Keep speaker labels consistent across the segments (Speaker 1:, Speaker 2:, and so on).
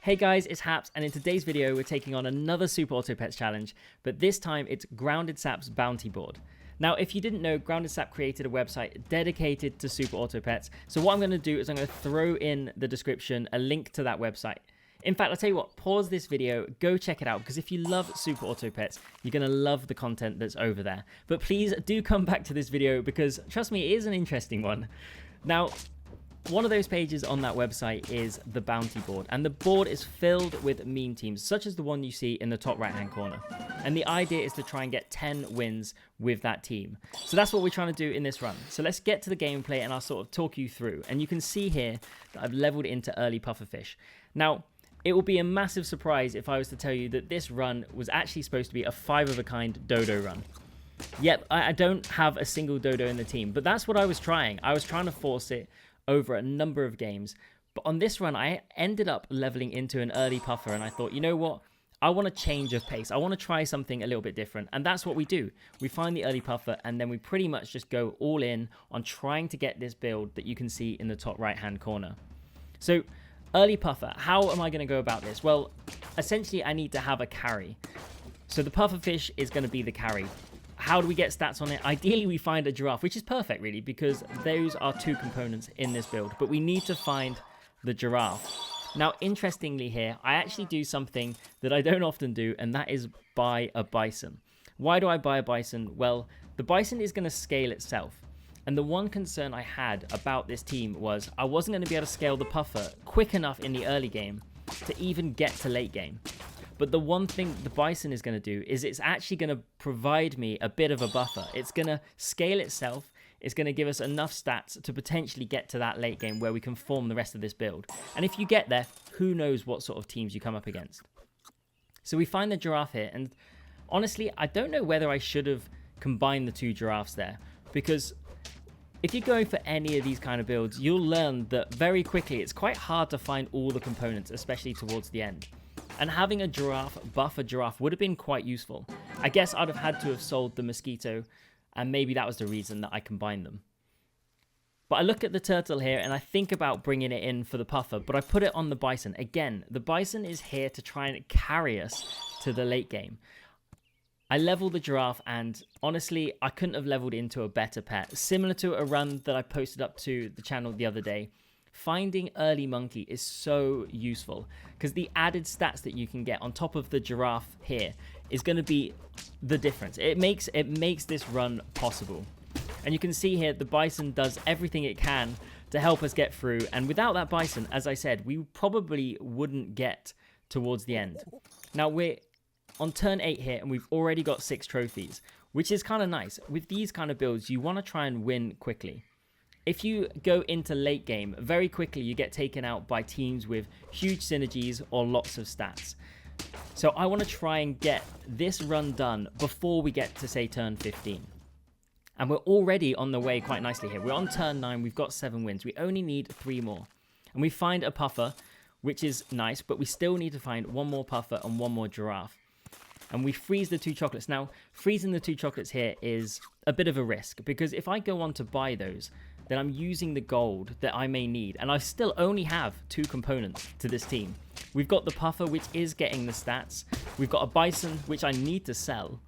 Speaker 1: Hey guys, it's Haps, and in today's video we're taking on another Super Auto Pets challenge, but this time it's Grounded Sap's bounty board. Now, if you didn't know, Grounded Sap created a website dedicated to Super Auto Pets, so what I'm going to do is I'm going to throw in the description a link to that website. In fact, I'll tell you what, pause this video, go check it out, because if you love Super Auto Pets, you're going to love the content that's over there. But please do come back to this video, because trust me, it is an interesting one. Now, one of those pages on that website is the bounty board, and the board is filled with meme teams, such as the one you see in the top right hand corner. And the idea is to try and get 10 wins with that team. So that's what we're trying to do in this run. So let's get to the gameplay and I'll sort of talk you through. And you can see here that I've leveled into early Pufferfish. Now, it will be a massive surprise if I was to tell you that this run was actually supposed to be a 5-of-a-kind Dodo run. Yep, I don't have a single Dodo in the team, but that's what I was trying. I was trying to force it over a number of games, but on this run I ended up leveling into an early puffer, and I thought, you know what, I want a change of pace. I want to try something a little bit different, and that's what we do. We find the early puffer and then we pretty much just go all in on trying to get this build that you can see in the top right hand corner. So early puffer, how am I going to go about this? Well, essentially I need to have a carry. So the pufferfish is going to be the carry. How do we get stats on it? Ideally, we find a giraffe, which is perfect, really, because those are two components in this build. But we need to find the giraffe. Now, interestingly here, I actually do something that I don't often do, and that is buy a bison. Why do I buy a bison? Well, the bison is going to scale itself. And the one concern I had about this team was I wasn't going to be able to scale the puffer quick enough in the early game to even get to late game. But the one thing the bison is going to do is it's actually going to provide me a bit of a buffer. It's going to scale itself. It's going to give us enough stats to potentially get to that late game where we can form the rest of this build. And if you get there, who knows what sort of teams you come up against. So we find the giraffe here. And honestly, I don't know whether I should have combined the two giraffes there. Because if you're going for any of these kind of builds, you'll learn that very quickly it's quite hard to find all the components, especially towards the end. And having a giraffe buff a giraffe would have been quite useful. I guess I'd have had to have sold the mosquito, and maybe that was the reason that I combined them. But I look at the turtle here and I think about bringing it in for the puffer, but I put it on the bison. Again, the bison is here to try and carry us to the late game. I leveled the giraffe, and honestly, I couldn't have leveled into a better pet. Similar to a run that I posted up to the channel the other day. Finding early monkey is so useful because the added stats that you can get on top of the giraffe here is going to be the difference. It makes this run possible. And you can see here the bison does everything it can to help us get through, and without that bison, as I said, we probably wouldn't get towards the end. Now we're on turn 8 here and we've already got 6 trophies, which is kind of nice. With these kind of builds, you want to try and win quickly. If you go into late game, very quickly you get taken out by teams with huge synergies or lots of stats. So I want to try and get this run done before we get to, say, turn 15. And we're already on the way quite nicely here. We're on turn 9, we've got 7 wins. We only need 3 more. And we find a puffer, which is nice, but we still need to find 1 more puffer and 1 more giraffe. And we freeze the 2 chocolates. Now, freezing the 2 chocolates here is a bit of a risk, because if I go on to buy those, then I'm using the gold that I may need. And I still only have 2 components to this team. We've got the puffer, which is getting the stats. We've got a bison, which I need to sell.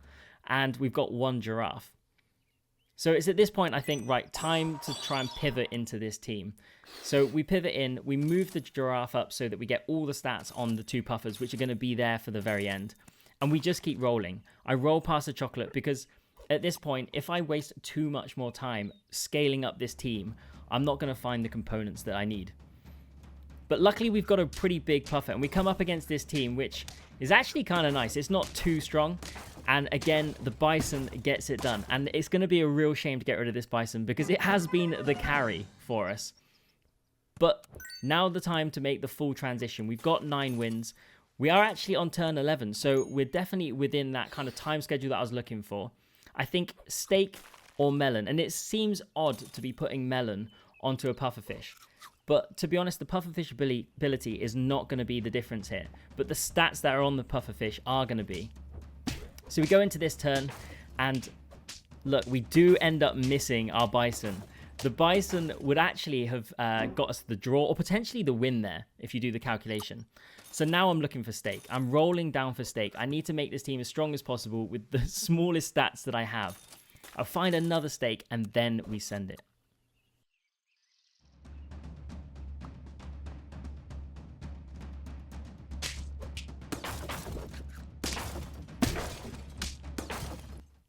Speaker 1: And we've got 1 giraffe. So it's at this point, I think, right, time to try and pivot into this team. So we pivot in, we move the giraffe up so that we get all the stats on the 2 puffers, which are going to be there for the very end. And we just keep rolling. I roll past the chocolate because at this point, if I waste too much more time scaling up this team, I'm not going to find the components that I need. But luckily, we've got a pretty big puffer, and we come up against this team, which is actually kind of nice. It's not too strong. And again, the bison gets it done. And it's going to be a real shame to get rid of this bison because it has been the carry for us. But now the time to make the full transition. We've got 9 wins. We are actually on turn 11, so we're definitely within that kind of time schedule that I was looking for. I think steak or melon, and it seems odd to be putting melon onto a pufferfish. But to be honest, the pufferfish ability is not going to be the difference here. But the stats that are on the pufferfish are going to be. So we go into this turn, and look, we do end up missing our bison. The bison would actually have got us the draw or potentially the win there if you do the calculation. So now I'm looking for stake. I'm rolling down for stake. I need to make this team as strong as possible with the smallest stats that I have. I'll find another stake and then we send it.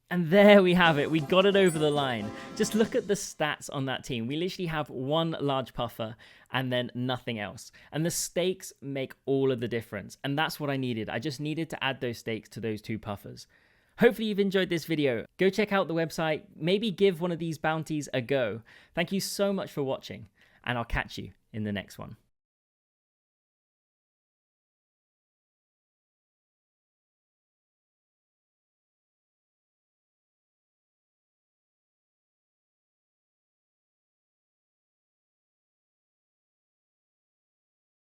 Speaker 1: And there we have it. We got it over the line. Just look at the stats on that team. We literally have one large puffer and then nothing else. And the stakes make all of the difference. And that's what I needed. I just needed to add those stakes to those 2 puffers. Hopefully you've enjoyed this video. Go check out the website. Maybe give one of these bounties a go. Thank you so much for watching. And I'll catch you in the next one.